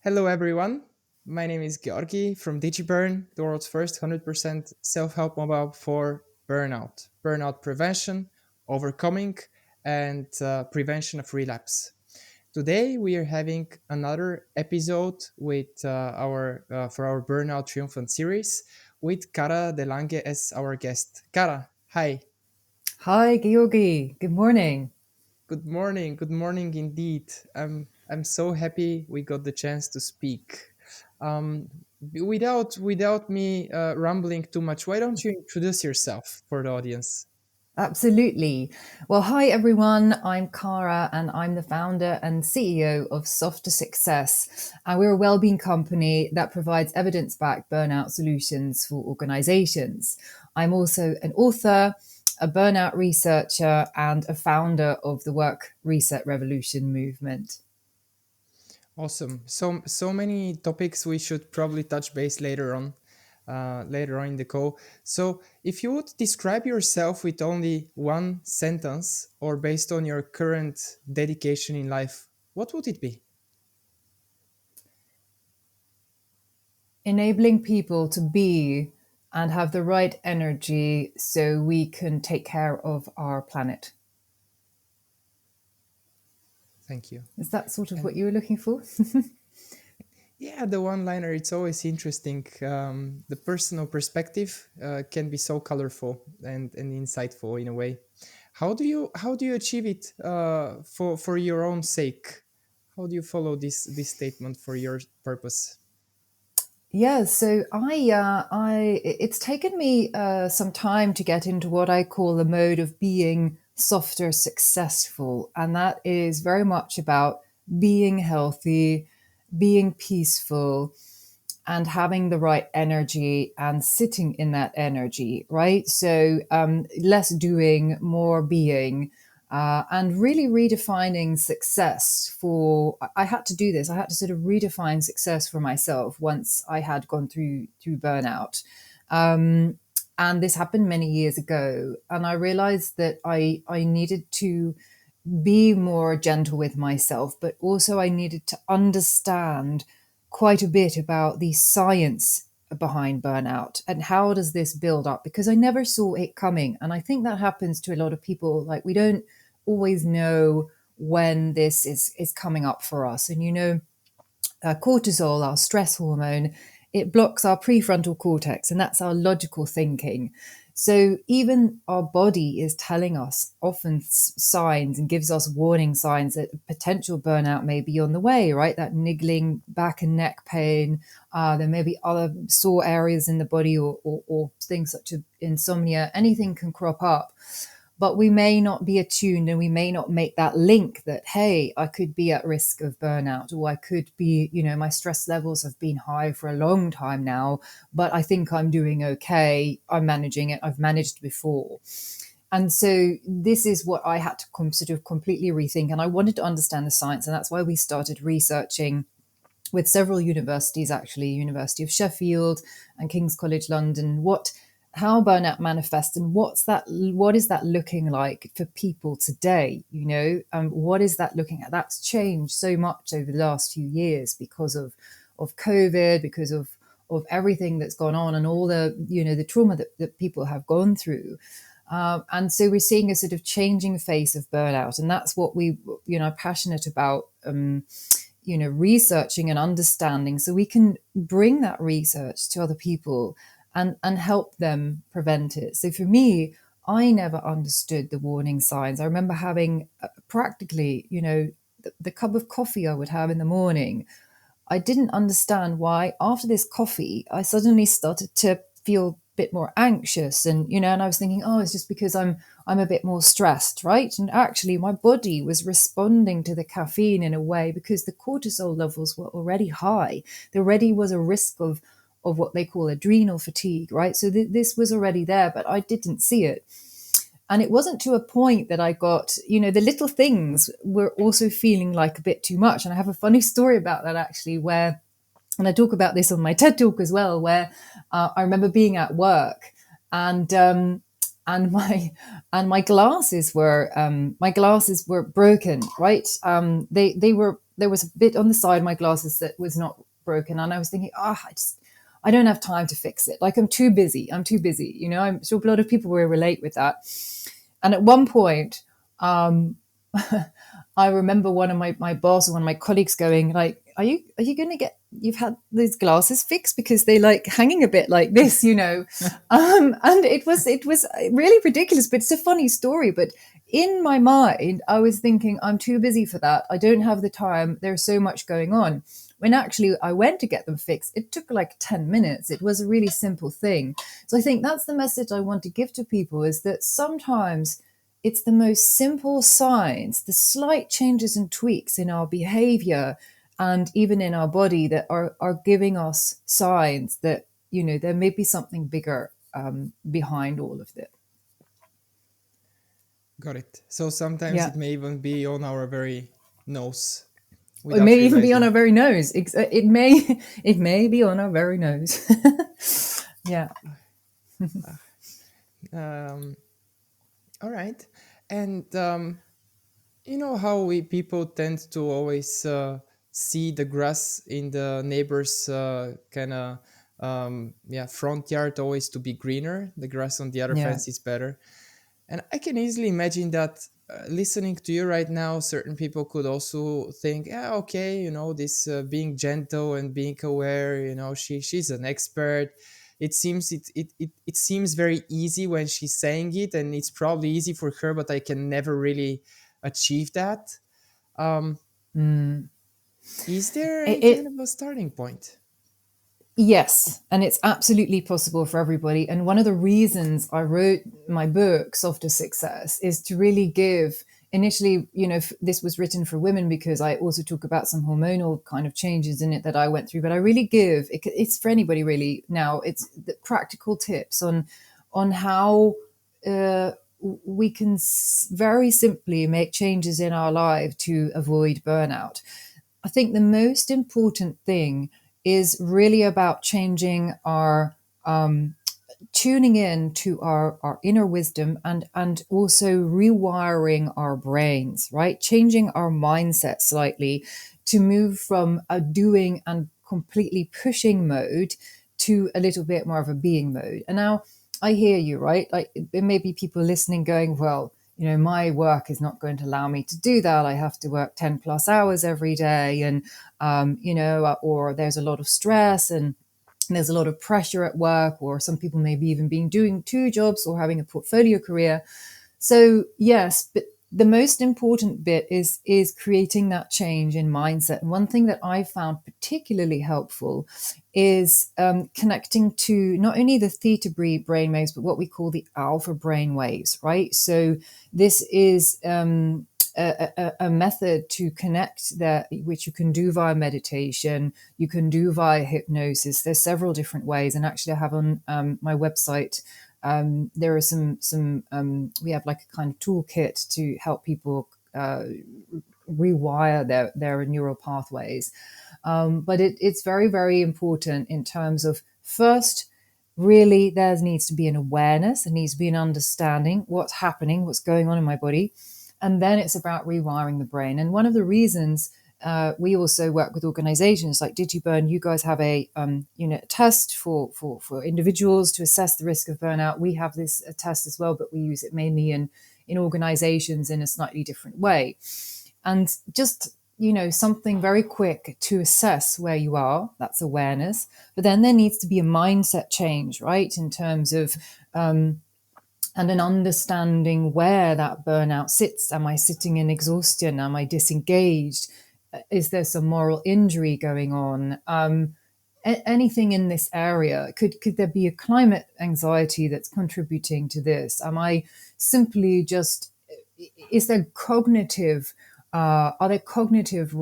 Hello, everyone. My name is Georgi from Digiburn, the world's first 100% self help mobile for burnout prevention, overcoming, and prevention of relapse. Today, we are having another episode with for our Burnout Triumphant series with Cara de Lange as our guest. Cara, hi. Hi, Georgi. Good morning. Good morning. Good morning indeed. I'm so happy we got the chance to speak. Um, without me rambling too much, why don't you introduce yourself for the audience? Absolutely. Well, hi, everyone. I'm Cara, and I'm the founder and CEO of Softer Success. And we're a wellbeing company that provides evidence backed burnout solutions for organizations. I'm also an author, a burnout researcher, and a founder of the Work Reset Revolution movement. Awesome. So many topics we should probably touch base later on in the call. So, if you would describe yourself with only one sentence, or based on your current dedication in life, what would it be? Enabling people to be and have the right energy so we can take care of our planet. Thank you. Is that sort of what And you were looking for? yeah, the one liner, it's always interesting. The personal perspective can be so colorful and insightful in a way. How do you achieve it for your own sake? How do you follow this statement for your purpose? Yeah, so it's taken me some time to get into what I call the mode of being softer successful, and that is very much about being healthy, being peaceful, and having the right energy and sitting in that energy, right? So less doing, more being, and really redefining success for. I had to do this. I had to sort of redefine success for myself once I had gone through burnout. Um, and this happened many years ago, and I realized that I needed to be more gentle with myself, but also I needed to understand quite a bit about the science behind burnout and how does this build up, because I never saw it coming. And I think that happens to a lot of people. Like, we don't always know when this is coming up for us. And cortisol, our stress hormone, it blocks our prefrontal cortex, and that's our logical thinking. So even our body is telling us often signs and gives us warning signs that potential burnout may be on the way, right? That niggling back and neck pain. There may be other sore areas in the body, or things such as insomnia. Anything can crop up, but we may not be attuned, and we may not make that link that, hey, I could be at risk of burnout, or I could be, my stress levels have been high for a long time now, but I think I'm doing okay. I'm managing it. I've managed before. And so this is what I had to sort of completely rethink. And I wanted to understand the science. And that's why we started researching with several universities, actually, University of Sheffield and King's College London, how burnout manifests, and what is that looking like for people today. What is that looking at? That's changed so much over the last few years because of COVID, because of everything that's gone on, and all the trauma that people have gone through. And so we're seeing a sort of changing face of burnout, and that's what we are passionate about. Researching and understanding, so we can bring that research to other people and help them prevent it. So for me, I never understood the warning signs. I remember having practically, the cup of coffee I would have in the morning. I didn't understand why after this coffee, I suddenly started to feel a bit more anxious, and I was thinking, oh, it's just because I'm a bit more stressed, right? And actually my body was responding to the caffeine in a way because the cortisol levels were already high. There already was a risk of what they call adrenal fatigue, right? So this was already there, but I didn't see it. And it wasn't to a point that I got, the little things were also feeling like a bit too much. And I have a funny story about that, actually, where, and I talk about this on my TED talk as well, where I remember being at work, and and my glasses were broken, right? They were, there was a bit on the side of my glasses that was not broken, and I was thinking, I don't have time to fix it. Like, I'm too busy. I'm sure a lot of people will relate with that. And at one point, um, I remember one of my boss or one of my colleagues going like, are you going to get, you've had these glasses fixed because they like hanging a bit like this. And it was really ridiculous, but it's a funny story. But in my mind, I was thinking, I'm too busy for that. I don't have the time. There's so much going on. When actually I went to get them fixed, it took like 10 minutes. It was a really simple thing. So I think that's the message I want to give to people, is that sometimes it's the most simple signs, the slight changes and tweaks in our behavior and even in our body that are giving us signs that, there may be something bigger behind all of it. Got it. So sometimes Yeah. it may even be on our very nose It without may even be on realizing. our very nose. It may be on our very nose. Yeah. Um, all right. And you know how we people tend to always see the grass in the neighbor's kind of yeah, front yard always to be greener. The grass on the other Yeah. fence is better. And I can easily imagine that listening to you right now, certain people could also think, yeah, okay, this being gentle and being aware, she's an expert. It seems it seems very easy when she's saying it, and it's probably easy for her, but I can never really achieve that. Um, Mm. is there It, any kind it of a starting point? Yes, and it's absolutely possible for everybody. And one of the reasons I wrote my book, Softer Success, is to really give. Initially, this was written for women because I also talk about some hormonal kind of changes in it that I went through. But I really give it's for anybody really. Now it's the practical tips on how we can very simply make changes in our life to avoid burnout. I think the most important thing is really about changing our tuning in to our inner wisdom, and also rewiring our brains, right? Changing our mindset slightly to move from a doing and completely pushing mode to a little bit more of a being mode. And now I hear you, right? Like, there may be people listening going, well, my work is not going to allow me to do that. I have to work 10 plus hours every day. And, or there's a lot of stress, and there's a lot of pressure at work, or some people maybe even being doing two jobs or having a portfolio career. So yes, but the most important bit is creating that change in mindset. And one thing that I found particularly helpful is connecting to not only the theta brain waves, but what we call the alpha brain waves, right? So this is a method to connect that, which you can do via meditation, you can do via hypnosis. There's several different ways, and actually, I have on my website. There are some. We have like a kind of toolkit to help people rewire their neural pathways. But it's very, very important in terms of, first, really there needs to be an awareness, there needs to be an understanding what's happening, what's going on in my body. And then it's about rewiring the brain. And one of the reasons we also work with organizations like Digiburn. You guys have a test for individuals to assess the risk of burnout. We have this test as well, but we use it mainly in organizations in a slightly different way. And just, something very quick to assess where you are, that's awareness. But then there needs to be a mindset change, right? In terms of, and an understanding where that burnout sits. Am I sitting in exhaustion? Am I disengaged? Is there some moral injury going on? Anything in this area? Could there be a climate anxiety that's contributing to this? Am I simply just, is there cognitive, are there cognitive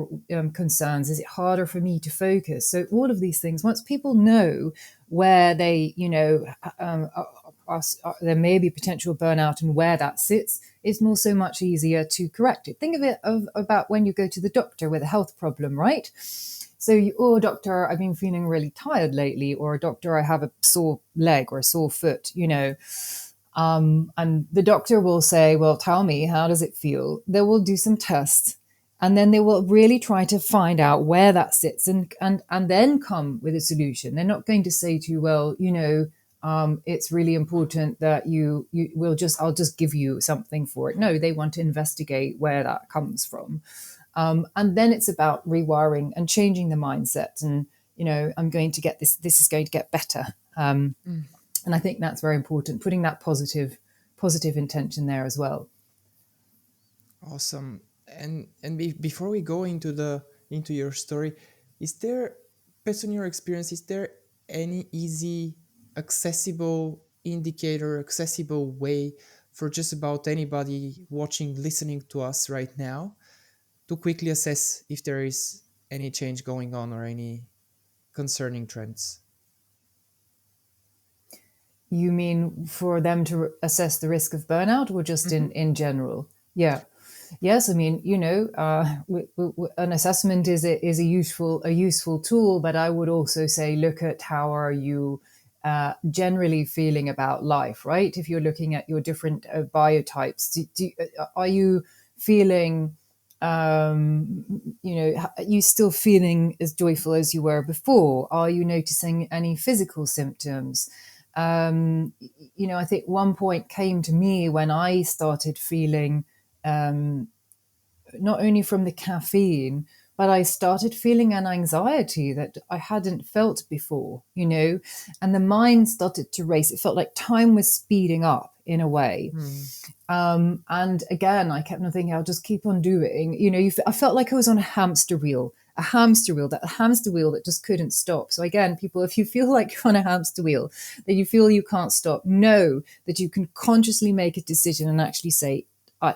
concerns? Is it harder for me to focus? So all of these things, once people know where they, there may be potential burnout and where that sits, it's so much easier to correct it. Think of it about when you go to the doctor with a health problem, right? So, oh, doctor, I've been feeling really tired lately, or doctor, I have a sore leg or a sore foot, And the doctor will say, well, tell me, how does it feel? They will do some tests, and then they will really try to find out where that sits, and then come with a solution. They're not going to say to you, well, it's really important that you will just, I'll just give you something for it. No, they want to investigate where that comes from. And then it's about rewiring and changing the mindset. And, I'm going to get this is going to get better. And I think that's very important, putting that positive intention there as well. Awesome. And before we go into your story, is there, based on your experience, is there any easy, accessible indicator, accessible way for just about anybody watching, listening to us right now to quickly assess if there is any change going on or any concerning trends? You mean for them to assess the risk of burnout, or just in general? Yeah. Yes, I mean, an assessment is a useful tool, but I would also say look at how are you generally feeling about life, right? If you're looking at your different biotypes, are you feeling, are you still feeling as joyful as you were before? Are you noticing any physical symptoms? I think one point came to me when I started feeling, not only from the caffeine, but I started feeling an anxiety that I hadn't felt before, and the mind started to race. It felt like time was speeding up in a way. And again, I kept on thinking, I'll just keep on doing. I felt like I was on a hamster wheel, that just couldn't stop. So again, people, if you feel like you're on a hamster wheel, that you feel you can't stop, know that you can consciously make a decision and actually say,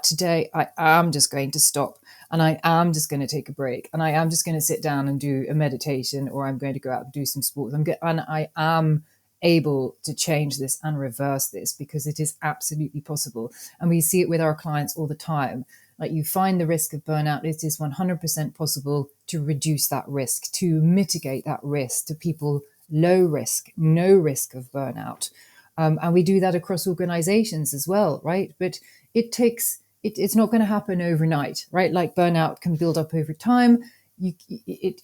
today I am just going to stop, and I am just going to take a break, and I am just going to sit down and do a meditation, or I'm going to go out and do some sports. And I am able to change this and reverse this, because it is absolutely possible. And we see it with our clients all the time. Like, you find the risk of burnout, it is 100% possible to reduce that risk, to mitigate that risk, to people low risk, no risk of burnout. And we do that across organizations as well, right? But it's not going to happen overnight, right? Like, burnout can build up over time. It's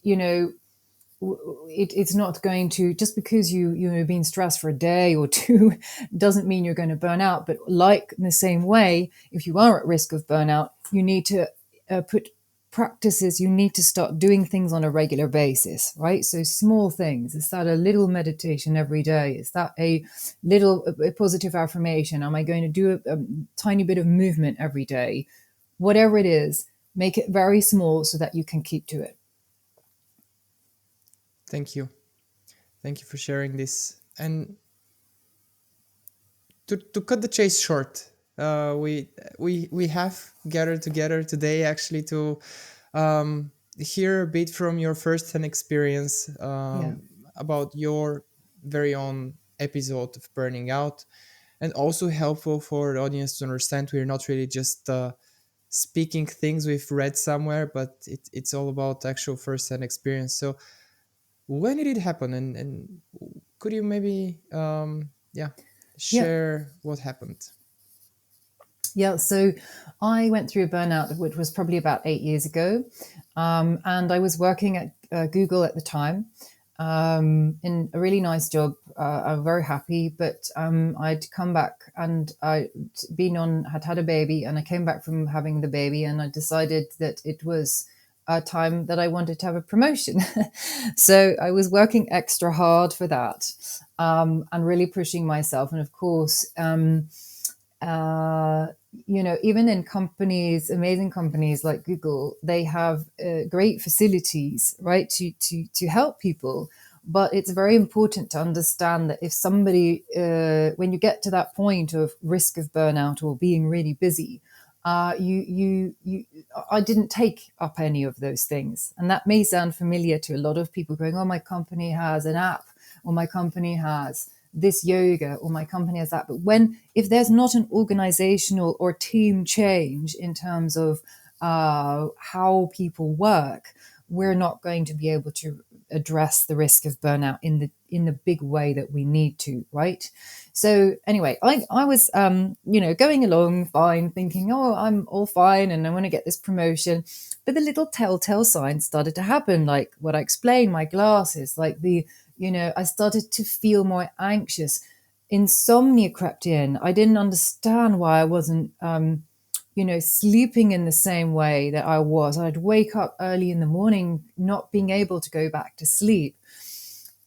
not going to, just because you've been stressed for a day or two doesn't mean you're going to burn out. But like, in the same way, if you are at risk of burnout, you need to put practices, you need to start doing things on a regular basis, right? So small things. Is that a little meditation every day? Is that a little a positive affirmation? Am I going to do a tiny bit of movement every day? Whatever it is, make it very small so that you can keep to it. Thank you. Thank you for sharing this. And to cut the chase short, we have gathered together today actually to hear a bit from your first-hand experience Yeah. about your very own episode of burning out, and also helpful for the audience to understand we're not really just speaking things we've read somewhere, but it's all about actual first-hand experience. So when did it happen, and could you maybe Yeah. share what happened? Yeah, so I went through a burnout, which was probably about 8 years ago. And I was working at Google at the time, in a really nice job. I'm very happy, but I'd come back, and had had a baby, and I came back from having the baby, and I decided that it was a time that I wanted to have a promotion. So I was working extra hard for that, and really pushing myself. And of course, uh, even in companies, amazing companies like Google, they have great facilities, right, to help people. But it's very important to understand that if somebody, when you get to that point of risk of burnout or being really busy, I didn't take up any of those things, and that may sound familiar to a lot of people, going, "Oh, my company has an app, or my company has this yoga, or my company has that." But if there's not an organizational or team change in terms of how people work, we're not going to be able to address the risk of burnout in the big way that we need to, right? So anyway, I was going along fine, thinking, oh, I'm all fine and I want to get this promotion. But the little telltale signs started to happen, like what I explained, my glasses, like I started to feel more anxious. Insomnia crept in. I didn't understand why I wasn't sleeping in the same way that I was. I'd wake up early in the morning, not being able to go back to sleep.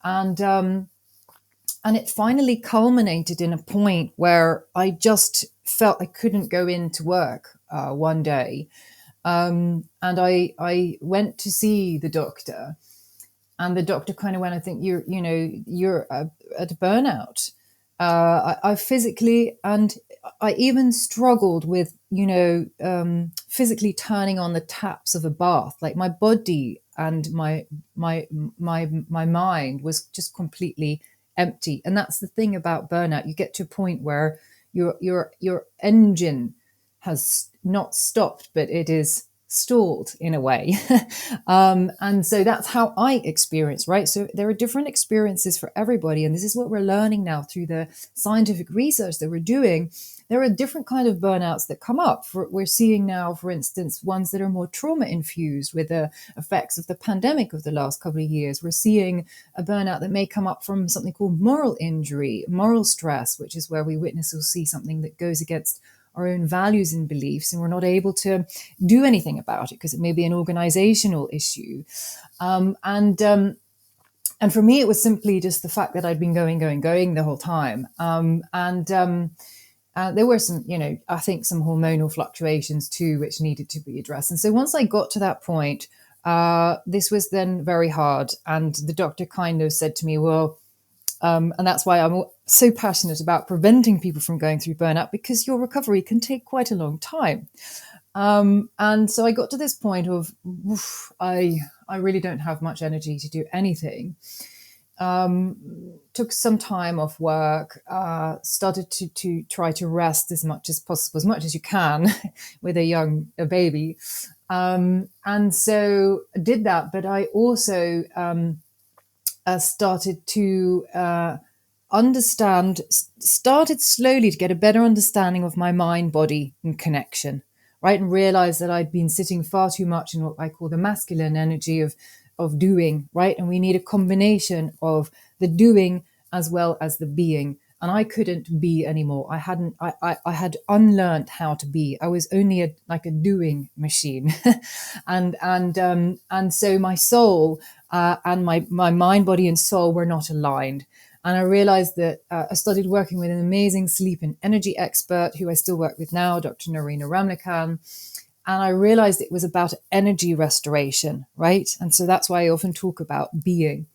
And it finally culminated in a point where I just felt I couldn't go into work one day. And I went to see the doctor, and the doctor kind of went, I think you're at burnout. I physically, and I even struggled with, physically turning on the taps of a bath. Like my body and my mind was just completely empty. And that's the thing about burnout. You get to a point where your engine has not stopped, but it is stalled in a way. And so that's how I experience, right? So there are different experiences for everybody. And this is what we're learning now through the scientific research that we're doing. There are different kind of burnouts that come up. We're seeing now, for instance, ones that are more trauma infused with the effects of the pandemic of the last couple of years. We're seeing a burnout that may come up from something called moral injury, moral stress, which is where we witness or see something that goes against our own values and beliefs, and we're not able to do anything about it because it may be an organizational issue. And for me, it was simply just the fact that I'd been going the whole time. There were some, I think some hormonal fluctuations too, which needed to be addressed. And so once I got to that point, this was then very hard. And the doctor kind of said to me, well, and that's why I'm so passionate about preventing people from going through burnout, because your recovery can take quite a long time. And so I got to this point of, I really don't have much energy to do anything. Took some time off work, started to try to rest as much as possible, as much as you can with a baby. And so did that, but I also started to started slowly to get a better understanding of my mind, body, and connection, right? And realized that I'd been sitting far too much in what I call the masculine energy of doing, right? And we need a combination of the doing as well as the being. And I couldn't be anymore. I had unlearned how to be. I was only like a doing machine. and so my soul and my mind, body, and soul were not aligned. And I realized that I started working with an amazing sleep and energy expert who I still work with now, Dr. Narina Ramlakan. And I realized it was about energy restoration, right? And so that's why I often talk about being.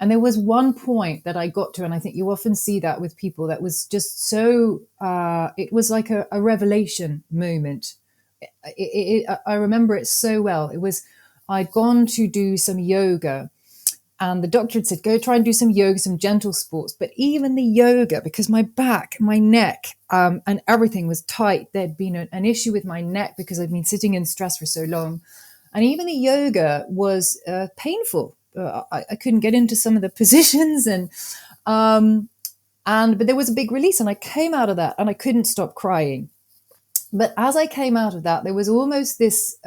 And there was one point that I got to, and I think you often see that with people, that was just so, it was like a revelation moment. I remember it so well. It was, I'd gone to do some yoga, and the doctor had said, go try and do some yoga, some gentle sports. But even the yoga, because my back, my neck, and everything was tight. There'd been an issue with my neck because I'd been sitting in stress for so long. And even the yoga was painful. I couldn't get into some of the positions, but there was a big release, and I came out of that and I couldn't stop crying. But as I came out of that, there was almost this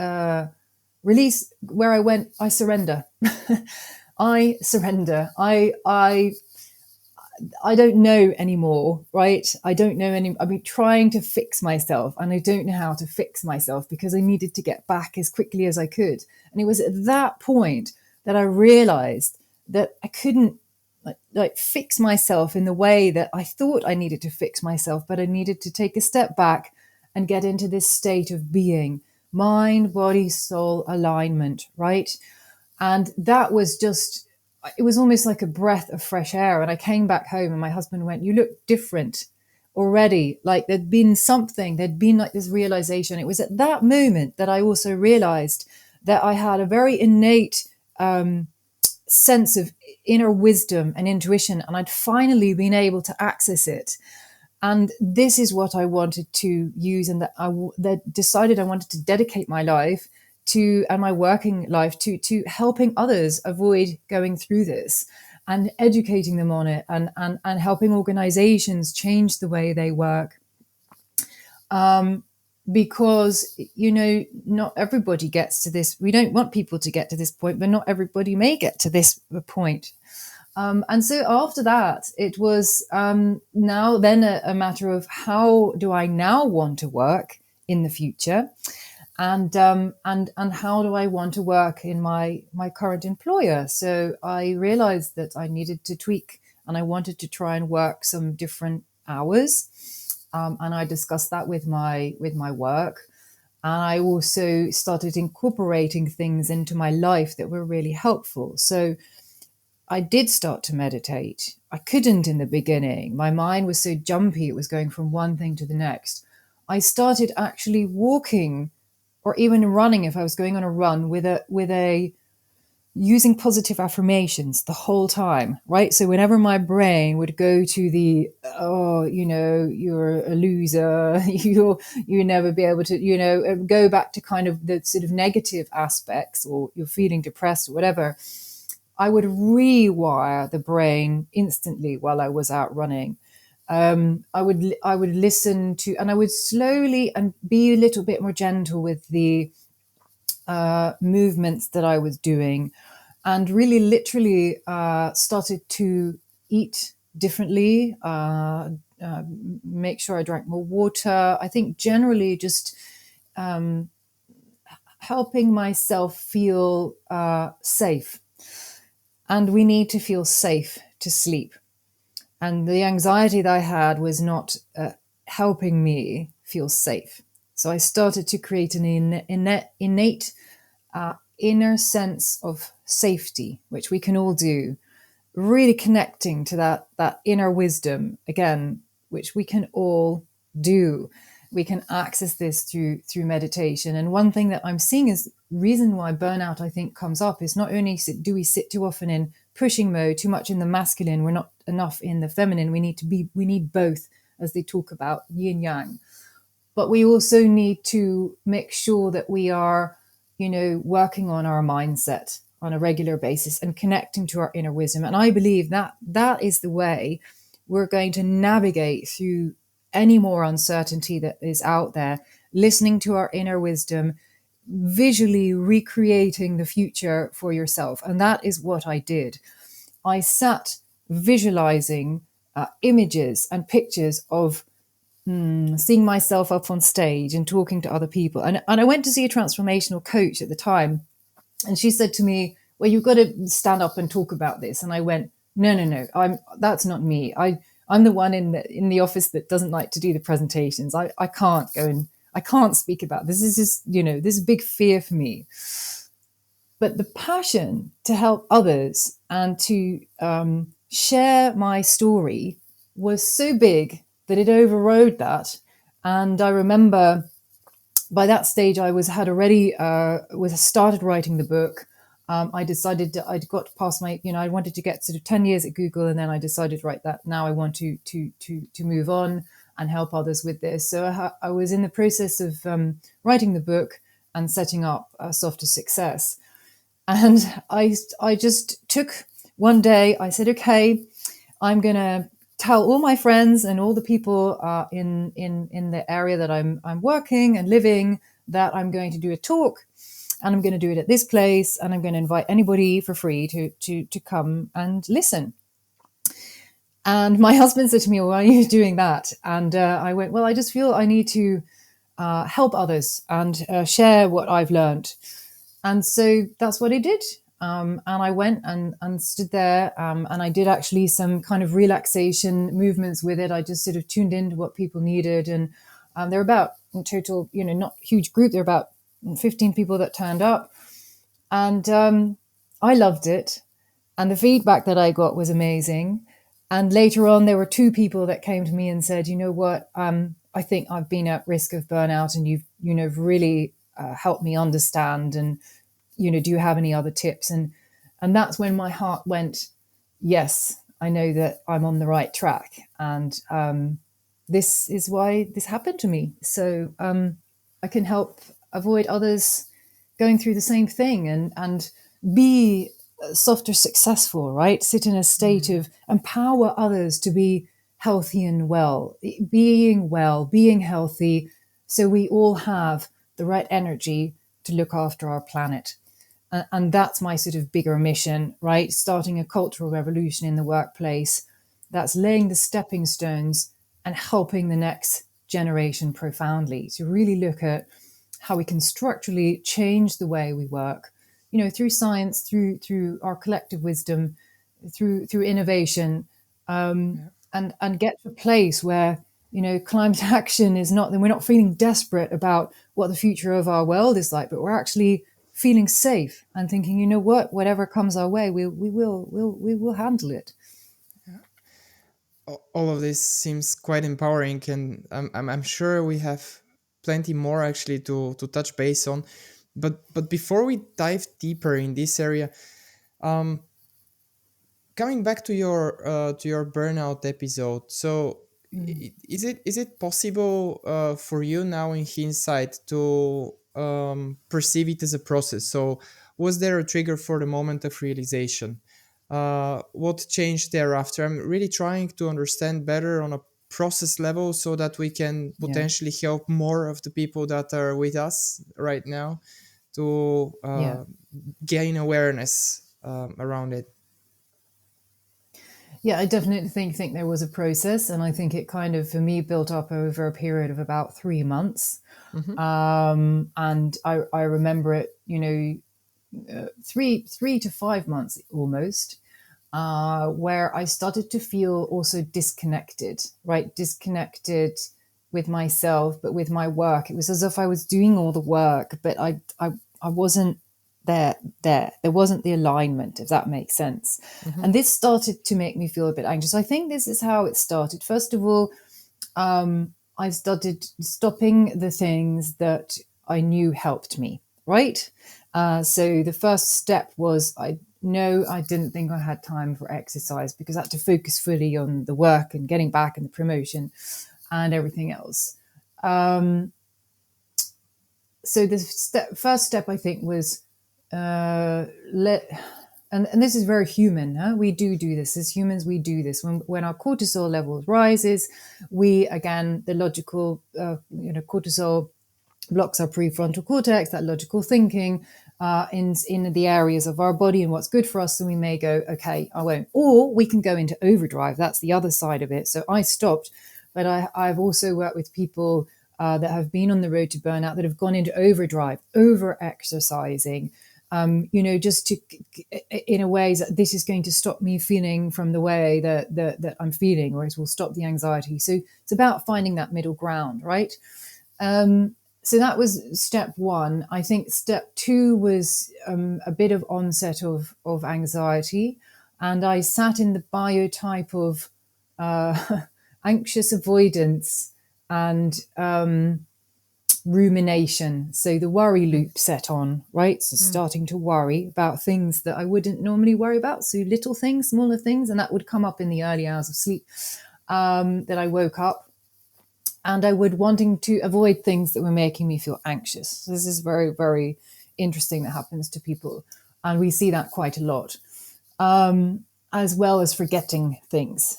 release where I went, I surrender. I surrender. I don't know anymore, right? I don't know any. I've been trying to fix myself, and I don't know how to fix myself because I needed to get back as quickly as I could. And it was at that point that I realized that I couldn't like fix myself in the way that I thought I needed to fix myself, but I needed to take a step back and get into this state of being, mind, body, soul alignment, right? And that was just, it was almost like a breath of fresh air. And I came back home and my husband went, you look different already. Like there'd been like this realization. It was at that moment that I also realized that I had a very innate sense of inner wisdom and intuition, and I'd finally been able to access it. And this is what I wanted to use, and that decided I wanted to dedicate my life to and my working life to helping others avoid going through this and educating them on it, and helping organizations change the way they work. Because, not everybody gets to this. We don't want people to get to this point, but not everybody may get to this point. And so after that, it was now then a matter of how do I now want to work in the future, and how do I want to work in my current employer. So I realized that I needed to tweak, and I wanted to try and work some different hours. And I discussed that with my work. And I also started incorporating things into my life that were really helpful. So I did start to meditate. I couldn't in the beginning. My mind was so jumpy, it was going from one thing to the next. I started actually walking, or even running if I was going on a run, with a using positive affirmations the whole time, right? So whenever my brain would go to the, oh, you're a loser, you never be able to, go back to kind of the sort of negative aspects, or you're feeling depressed or whatever, I would rewire the brain instantly while I was out running. I would listen to, and I would slowly and be a little bit more gentle with the movements that I was doing, and really literally started to eat differently, make sure I drank more water. I think generally just helping myself feel safe. And we need to feel safe to sleep. And the anxiety that I had was not helping me feel safe. So I started to create an innate inner sense of safety, which we can all do, really connecting to that inner wisdom again, which we can all do. We can access this through meditation. And one thing that I'm seeing is reason why burnout, I think, comes up is not only do we sit too often in pushing mode, too much in the masculine, we're not enough in the feminine. We need both, as they talk about yin yang. But we also need to make sure that we are, working on our mindset on a regular basis and connecting to our inner wisdom. And I believe that that is the way we're going to navigate through any more uncertainty that is out there, listening to our inner wisdom, visually recreating the future for yourself. And that is what I did. I sat visualizing images and pictures of seeing myself up on stage and talking to other people. And I went to see a transformational coach at the time. And she said to me, well, you've got to stand up and talk about this. And I went, no, that's not me. I'm the one in the office that doesn't like to do the presentations. I can't go and I can't speak about this. This is just, this is a big fear for me. But the passion to help others and to share my story was so big that it overrode that. And I remember by that stage I had already started writing the book. I decided I'd got past my, I wanted to get sort of 10 years at Google, and then I decided, right, that now I want to move on and help others with this. So I was in the process of writing the book and setting up Softer Success. And I just took one day, I said, okay, I'm going to tell all my friends and all the people in the area that I'm working and living that I'm going to do a talk, and I'm going to do it at this place, and I'm going to invite anybody for free to come and listen. And my husband said to me, well, why are you doing that? And I went, well, I just feel I need to help others and share what I've learned. And so that's what I did. And I went and stood there, and I did actually some kind of relaxation movements with it. I just sort of tuned into what people needed. And there were about, in total, not a huge group, there were about 15 people that turned up. And I loved it. And the feedback that I got was amazing. And later on, there were 2 people that came to me and said, you know what, I think I've been at risk of burnout, and you've really helped me understand. And, do you have any other tips? And that's when my heart went, yes, I know that I'm on the right track. And this is why this happened to me. So I can help avoid others going through the same thing, and be softer successful, right? Sit in a state Mm. of empower others to be healthy and well, being healthy, so we all have the right energy to look after our planet. And that's my sort of bigger mission, right? Starting a cultural revolution in the workplace that's laying the stepping stones and helping the next generation profoundly to really look at how we can structurally change the way we work, through science, through our collective wisdom, through innovation, Yeah. and get to a place where climate action is not, we're not feeling desperate about what the future of our world is like, but we're actually feeling safe and thinking, whatever comes our way, we will handle it. All of this seems quite empowering, and I'm sure we have plenty more actually to touch base on. But before we dive deeper in this area, um, coming back to your burnout episode, so Mm, is it possible for you now in hindsight to perceive it as a process? So was there a trigger for the moment of realization? What changed thereafter? I'm really trying to understand better on a process level so that we can yeah, potentially help more of the people that are with us right now to yeah. gain awareness around it. Yeah, I definitely think there was a process, and I think it kind of, for me, built up over a period of about 3 months. Mm-hmm. And I remember it, 3 to 5 months almost, where I started to feel also disconnected, right? Disconnected with myself, but with my work. It was as if I was doing all the work, but I wasn't there wasn't the alignment, if that makes sense. Mm-hmm. And this started to make me feel a bit anxious. I think this is how it started. First of all, I started stopping the things that I knew helped me, right? So the first step was, I didn't think I had time for exercise because I had to focus fully on the work and getting back and the promotion and everything else. Um, so the first step, I think, was let, and this is very human. Huh? We do this as humans. We do this when our cortisol levels rises. We, again, the logical, cortisol blocks our prefrontal cortex, that logical thinking, in the areas of our body and what's good for us. So we may go, okay, I won't. Or we can go into overdrive. That's the other side of it. So I stopped, but I've also worked with people that have been on the road to burnout, that have gone into overdrive, over exercising, just to, in a way that this is going to stop me feeling from the way that I'm feeling, or it will stop the anxiety. So it's about finding that middle ground, right? So that was step one. I think step two was a bit of onset of anxiety. And I sat in the biotype of anxious avoidance and rumination. So the worry loop set on, right? So Mm. starting to worry about things that I wouldn't normally worry about. So little things, smaller things. And that would come up in the early hours of sleep, that I woke up. And I would wanting to avoid things that were making me feel anxious. So this is very, very interesting that happens to people. And we see that quite a lot, as well as forgetting things.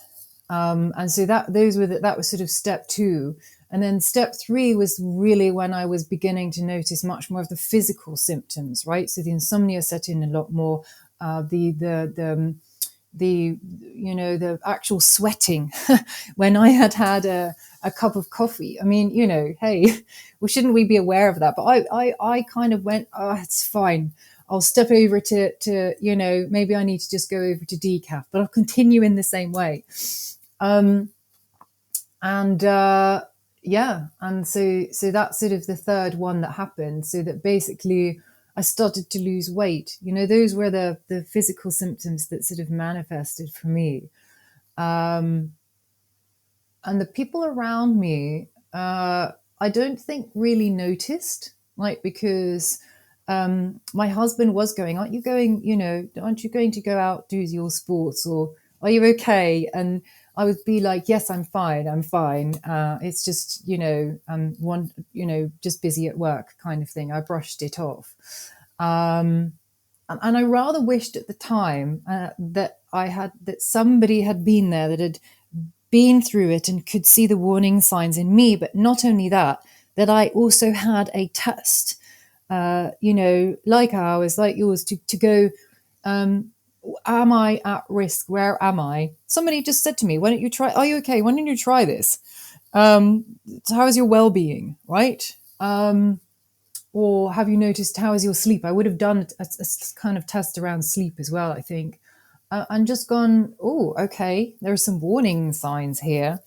And so that was sort of step two. And then step three was really when I was beginning to notice much more of the physical symptoms, right? So the insomnia set in a lot more. The actual sweating when I had a cup of coffee. I mean, hey, well, shouldn't we be aware of that? But I kind of went, oh, it's fine. I'll step over to maybe I need to just go over to decaf, but I'll continue in the same way. Um, and yeah, and so that's sort of the third one that happened. So that basically I started to lose weight. Those were the physical symptoms that sort of manifested for me. Um, and the people around me, I don't think really noticed, like, because my husband was going, aren't you going to go out, do your sports, or are you okay? And I would be like, yes, I'm fine. I'm fine. It's just, just busy at work kind of thing. I brushed it off. Um, and I rather wished at the time that somebody had been there, that had been through it and could see the warning signs in me. But not only that, that I also had a test, like ours, like yours, to go, um, am I at risk? Where am I? Somebody just said to me, why don't you try? Are you okay? Why don't you try this? Um, how is your well-being? Right? Or have you noticed, how is your sleep? I would have done a kind of test around sleep as well, I think. And just gone, oh, okay, there are some warning signs here.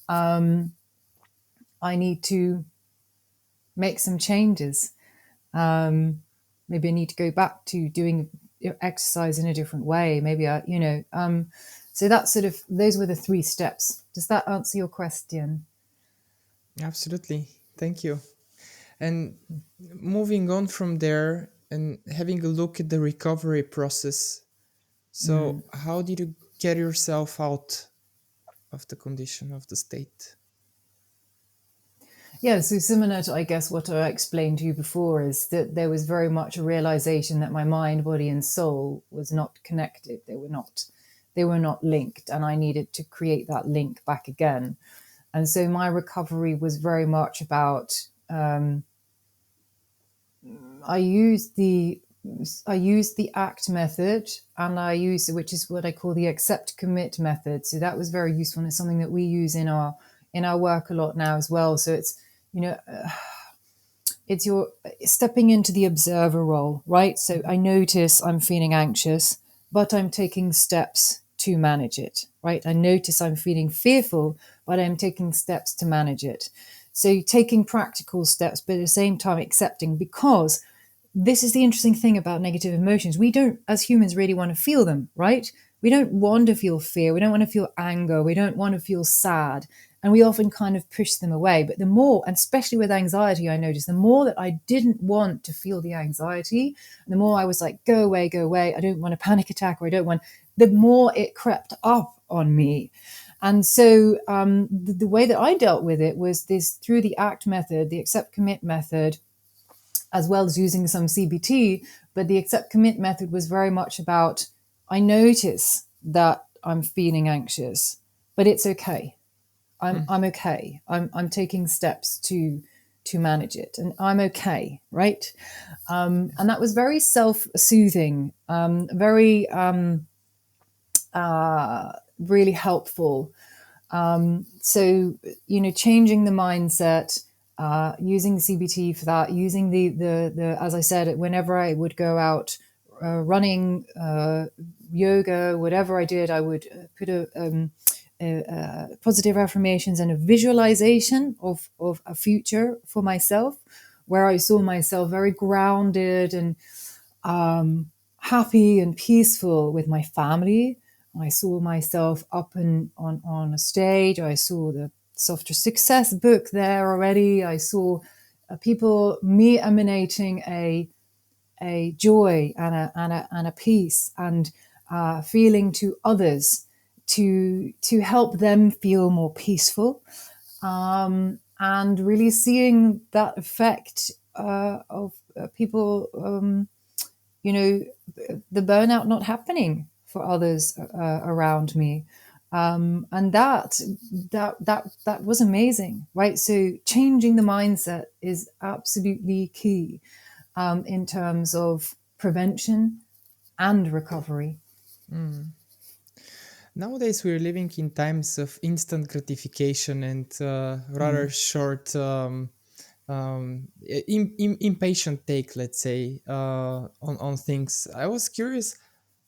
Um, I need to make some changes. Maybe I need to go back to doing exercise in a different way. Maybe so that's sort of, those were the three steps. Does that answer your question? Absolutely. Thank you. And moving on from there and having a look at the recovery process. So, Mm. how did you get yourself out of the condition, of the state? Yeah, so similar to, I guess, what I explained to you before, is that there was very much a realization that my mind, body, and soul was not connected. They were not linked, and I needed to create that link back again. And so my recovery was very much about, I used the I used the ACT method, and I used, which is what I call the accept commit method. So that was very useful, and it's something that we use in our work a lot now as well. So it's, you know it's your stepping into the observer role, right? So I notice I'm feeling anxious, but I'm taking steps to manage it, right? I notice I'm feeling fearful, but I'm taking steps to manage it. So taking practical steps, but at the same time accepting, because this is the interesting thing about negative emotions. We don't, as humans, really want to feel them, right? We don't want to feel fear. We don't want to feel anger. We don't want to feel sad. And we often kind of push them away. But the more, and especially with anxiety, I noticed the more that I didn't want to feel the anxiety, the more I was like, go away, go away. I don't want a panic attack, or I don't want, the more it crept up on me. And so the way that I dealt with it was this, through the ACT method, the accept commit method, as well as using some CBT. But the accept commit method was very much about, I notice that I'm feeling anxious, but it's okay. Hmm. I'm okay. I'm taking steps to manage it, and I'm okay, right? And that was very self-soothing, very really helpful. So, changing the mindset, using CBT for that, using the as I said, whenever I would go out running, yoga, whatever I did, I would put positive affirmations and a visualization of a future for myself, where I saw myself very grounded and happy and peaceful with my family. I saw myself up and on a stage. I saw the Softer Success book there already. I saw me emanating a joy and a peace, and feeling to others, to help them feel more peaceful, and really seeing that effect of people, you know, the burnout not happening for others around me. And that was amazing, right? So changing the mindset is absolutely key, in terms of prevention and recovery. Nowadays, we're living in times of instant gratification and rather short, impatient take, let's say, on things. I was curious,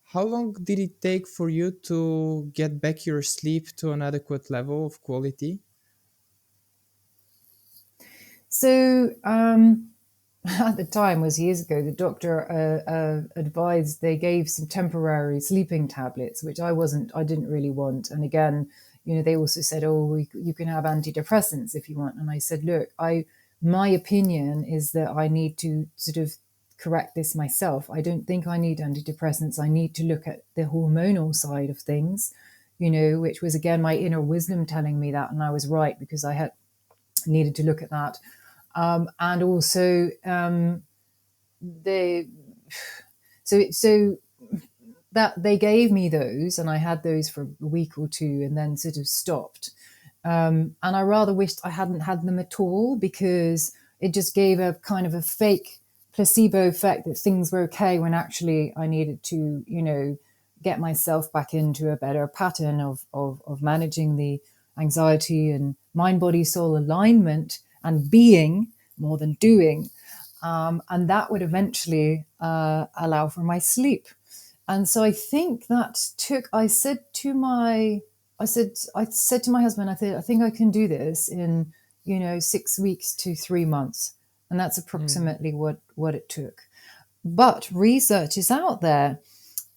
how long did it take for you to get back your sleep to an adequate level of quality? So at the time, was years ago, the doctor advised, they gave some temporary sleeping tablets, which I didn't really want. And again, they also said, oh, you can have antidepressants if you want. And I said, look, my opinion is that I need to sort of correct this myself. I don't think I need antidepressants. I need to look at the hormonal side of things. which was again my inner wisdom telling me that, and I was right because I had needed to look at that. And also, they so that they gave me those, and I had those for a week or two, and then sort of stopped. And I rather wished I hadn't had them at all, because it just gave a kind of a fake placebo effect that things were okay when actually I needed to, get myself back into a better pattern of managing the anxiety and mind, body, soul alignment and being more than doing. And that would eventually allow for my sleep. And so I think that I said to my husband, I think I can do this in, 6 weeks to 3 months. And that's Mm. approximately what it took. But research is out there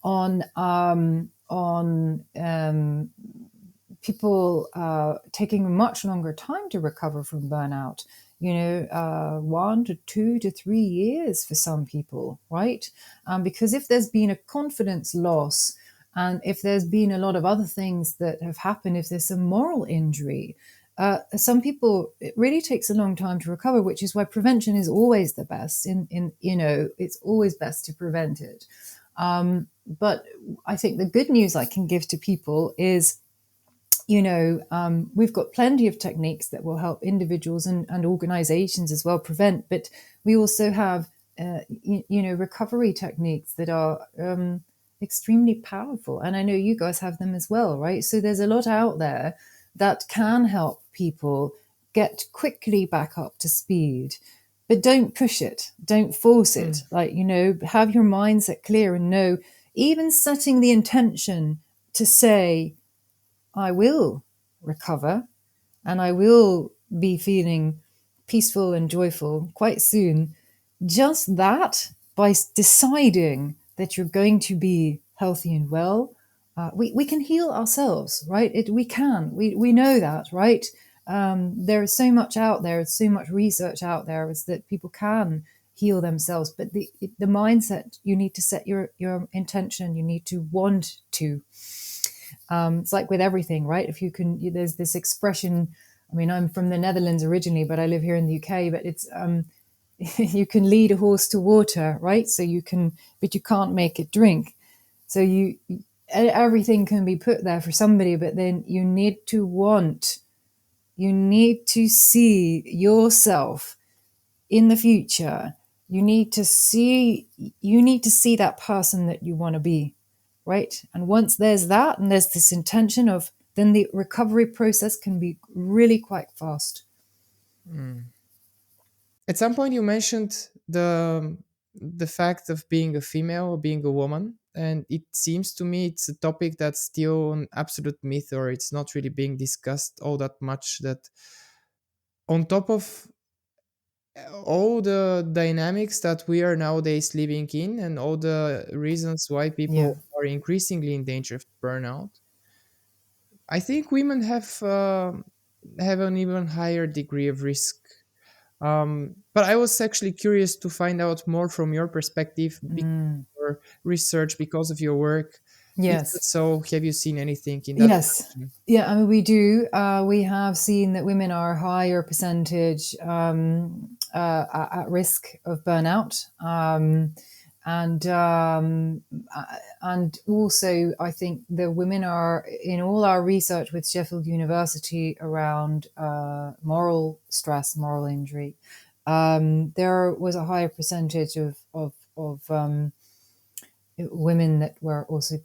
on people taking a much longer time to recover from burnout. 1 to 2 to 3 years for some people, right? Because if there's been a confidence loss, and if there's been a lot of other things that have happened, if there's some moral injury, some people, it really takes a long time to recover, which is why prevention is always the best. It's always best to prevent it. But I think the good news I can give to people is, we've got plenty of techniques that will help individuals and organizations as well prevent, but we also have, recovery techniques that are extremely powerful. And I know you guys have them as well, right? So there's a lot out there that can help people get quickly back up to speed. But don't push it, don't force it. Mm. Like, have your mindset clear and know, even setting the intention to say, I will recover and I will be feeling peaceful and joyful quite soon. Just that, by deciding that you're going to be healthy and well, we can heal ourselves, right? We know that, right? There is so much out there, it's so much research out there, is that people can heal themselves. But the mindset, you need to set your intention, you need to want to. It's like with everything, right? If you can, there's this expression. I mean, I'm from the Netherlands originally, but I live here in the UK. But it's you can lead a horse to water, right? So you can, but you can't make it drink. So everything can be put there for somebody, but then you need to want, you need to see yourself in the future. You need to see that person that you want to be, right? And once there's that, and there's this intention of, then the recovery process can be really quite fast. Mm. At some point, you mentioned the fact of being a female or being a woman, and it seems to me it's a topic that's still an absolute myth, or it's not really being discussed all that much. That on top of all the dynamics that we are nowadays living in, and all the reasons why Yeah. people are increasingly in danger of burnout, I think women have an even higher degree of risk. But I was actually curious to find out more from your perspective, because Mm. of your research, because of your work. Is that Yes. so? Have you seen anything in that Yes. direction? Yeah, I mean, we do. We have seen that women are a higher percentage at risk of burnout. And and also, I think the women are, in all our research with Sheffield University around moral stress, moral injury, there was a higher percentage of women that were also,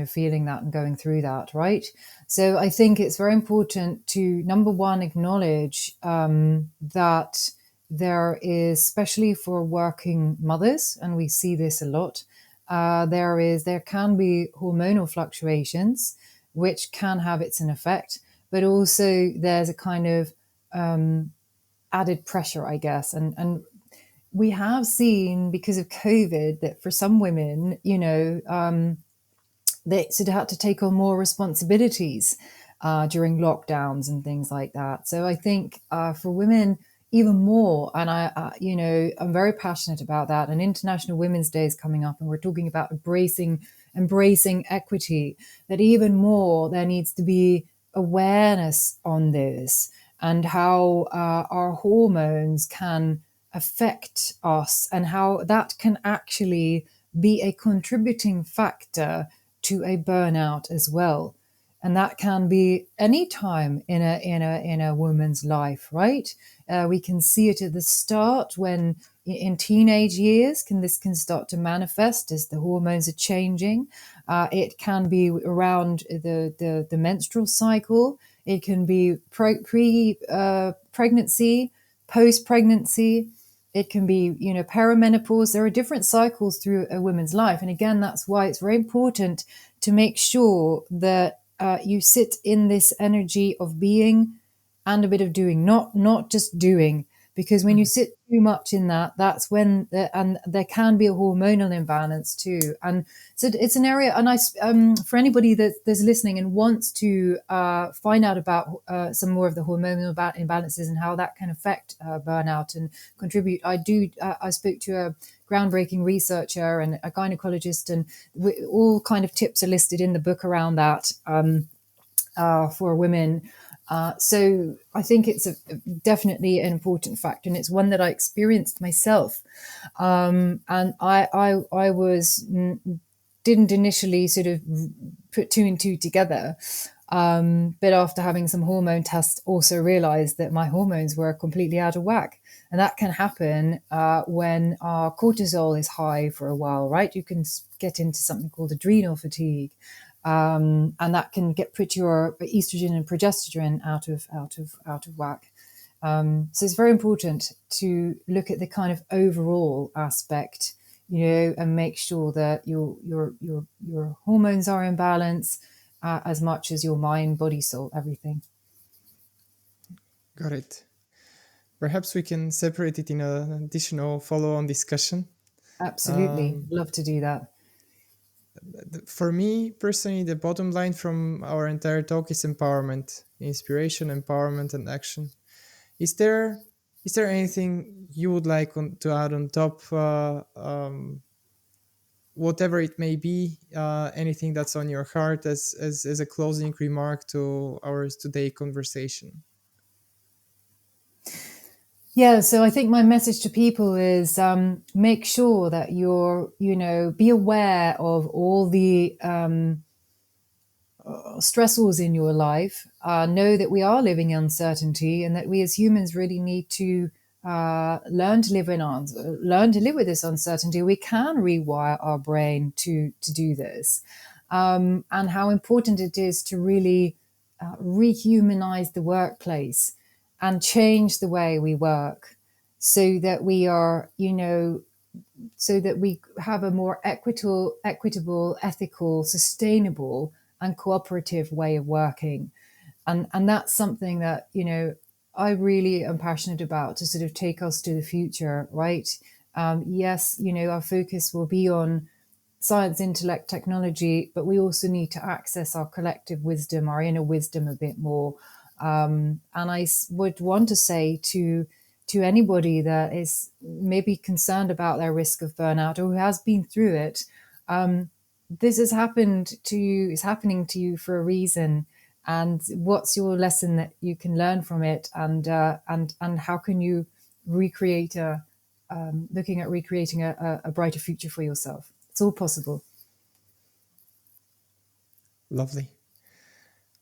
feeling that and going through that, right? So I think it's very important to, number one, acknowledge that there is, especially for working mothers, and we see this a lot, there can be hormonal fluctuations which can have its an effect, but also there's a kind of added pressure, I guess. And we have seen, because of COVID, that for some women, they sort of had to take on more responsibilities during lockdowns and things like that. So I think for women, even more, and I'm very passionate about that. And International Women's Day is coming up, and we're talking about embracing embracing equity, that even more there needs to be awareness on this and how our hormones can affect us and how that can actually be a contributing factor to a burnout as well. And that can be any time in a woman's life, right? We can see it at the start when in teenage years can start to manifest as the hormones are changing. It can be around the menstrual cycle. It can be pre pregnancy, post pregnancy. It can be, perimenopause. There are different cycles through a woman's life. And again, that's why it's very important to make sure that you sit in this energy of being and a bit of doing, not just doing. Because when you Mhm. sit too much in that, that's when, and there can be a hormonal imbalance too. And so it's an area, and for anybody that's listening and wants to find out about some more of the hormonal imbalances and how that can affect burnout and contribute, I spoke to a groundbreaking researcher and a gynecologist, and all kind of tips are listed in the book around that for women. So I think it's definitely an important factor, and it's one that I experienced myself. And I was didn't initially sort of put two and two together. But after having some hormone tests, also realized that my hormones were completely out of whack. And that can happen when our cortisol is high for a while, right? You can get into something called adrenal fatigue. And that can put your estrogen and progesterone out of whack. So it's very important to look at the kind of overall aspect, and make sure that your hormones are in balance as much as your mind, body, soul, everything. Got it. Perhaps we can separate it in an additional follow-on discussion. Absolutely, Um, love to do that. for me personally, the bottom line from our entire talk is empowerment, inspiration, empowerment, and action. Is there is there anything you would like to add on top? Whatever it may be, anything that's on your heart as a closing remark to our today conversation. Yeah, so I think my message to people is make sure that be aware of all the stressors in your life. Know that we are living in uncertainty, and that we as humans really need to learn to live with this uncertainty. We can rewire our brain to do this, and how important it is to really rehumanize the workplace and change the way we work, so that we are, so that we have a more equitable, ethical, sustainable, and cooperative way of working. And that's something that, I really am passionate about, to sort of take us to the future, right? Yes, our focus will be on science, intellect, technology, but we also need to access our collective wisdom, our inner wisdom a bit more. And would want to say to anybody that is maybe concerned about their risk of burnout or who has been through it, this has happened to you, is happening to you for a reason. And what's your lesson that you can learn from it? And how can you recreate looking at recreating a brighter future for yourself? It's all possible. Lovely.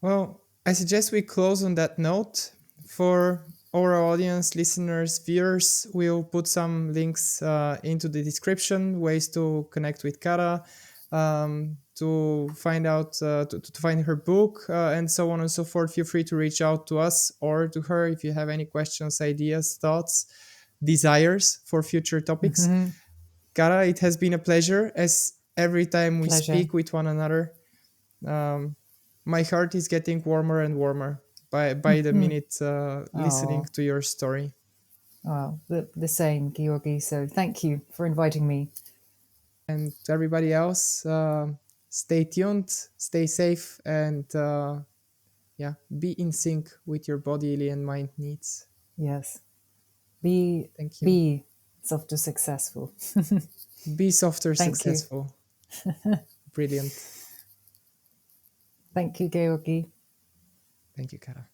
Well, I suggest we close on that note. For our audience, listeners, viewers, we'll put some links into the description, ways to connect with Cara, to find out, to find her book, and so on and so forth. Feel free to reach out to us or to her if you have any questions, ideas, thoughts, desires for future topics. Hmm. Cara, it has been a pleasure as every time we Pleasure. speak with one another. Um, my heart is getting warmer and warmer by the Hmm. minute listening Oh, to your story. well, the same, Georgi. So thank you for inviting me. And to everybody else, stay tuned, stay safe, and yeah, be in sync with your bodily and mind needs. Yes. Be Thank you. be softer successful. Be softer, Thank you. successful. Brilliant. Thank you, Georgi. Thank you, Cara.